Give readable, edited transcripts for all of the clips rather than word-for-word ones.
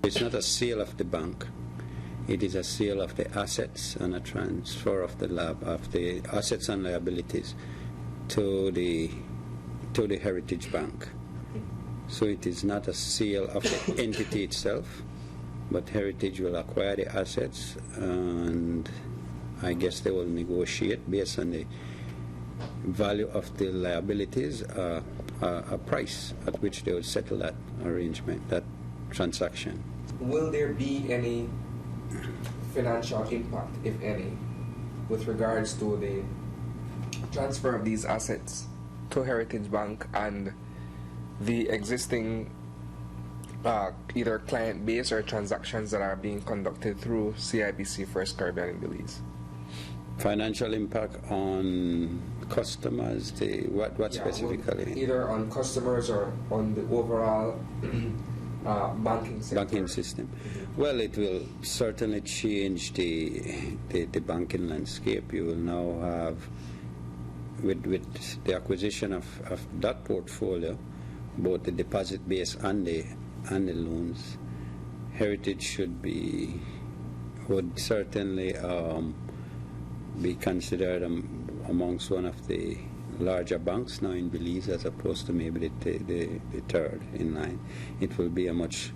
it's not a sale of the bank. It is a sale of the assets and a transfer of the assets and liabilities to the Heritage Bank. So it is not a sale of the entity itself, but Heritage will acquire the assets, and I guess they will negotiate based on the value of the liabilities, a price at which they will settle that arrangement, that transaction. Will there be any financial impact, if any, with regards to the transfer of these assets to Heritage Bank and the existing either client base or transactions that are being conducted through CIBC First Caribbean in Belize? Financial impact on customers, what specifically? Either on customers or on the overall banking sector. Banking system. Mm-hmm. Well, it will certainly change the banking landscape. You will now have, with the acquisition of that portfolio, both the deposit base and the loans, Heritage would certainly be considered amongst one of the larger banks now in Belize, as opposed to maybe the third in line. It will be a much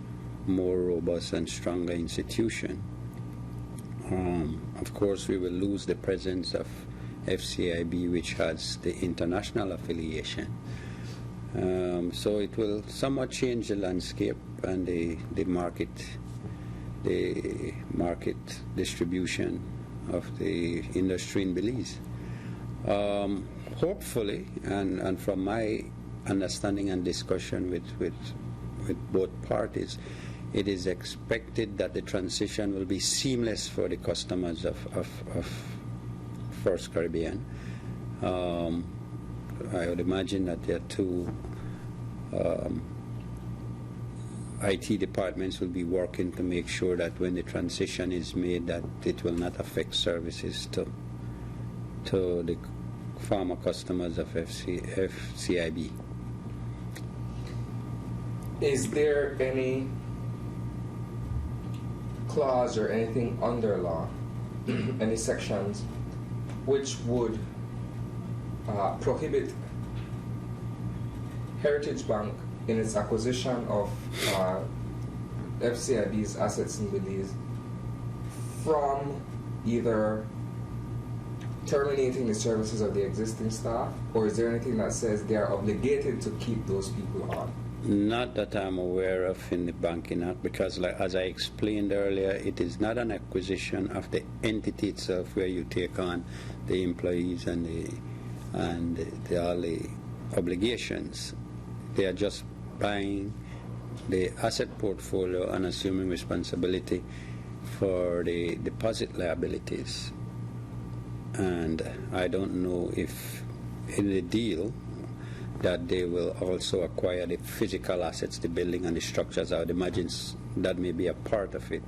more robust and stronger institution. Of course, we will lose the presence of FCIB, which has the international affiliation. So it will somewhat change the landscape and the market distribution of the industry in Belize. Hopefully, and from my understanding and discussion with both parties, it is expected that the transition will be seamless for the customers of First Caribbean. I would imagine that there are two IT departments will be working to make sure that when the transition is made, that it will not affect services to the farmer customers of FCIB. Is there any clause or anything under law, any sections, which would prohibit Heritage Bank in its acquisition of FCIB's assets in Belize from either terminating the services of the existing staff, or is there anything that says they are obligated to keep those people on? Not that I'm aware of in the Banking Act, because as I explained earlier, it is not an acquisition of the entity itself where you take on the employees and all the obligations. They are just buying the asset portfolio and assuming responsibility for the deposit liabilities. And I don't know if in the deal that they will also acquire the physical assets, the building and the structures. I would imagine that may be a part of it.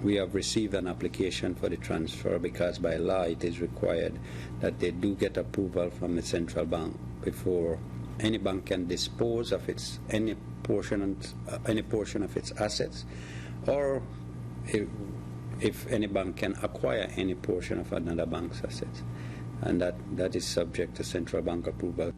We have received an application for the transfer because by law it is required that they do get approval from the central bank before any bank can dispose of any portion of its assets, or if any bank can acquire any portion of another bank's assets, and that is subject to central bank approval.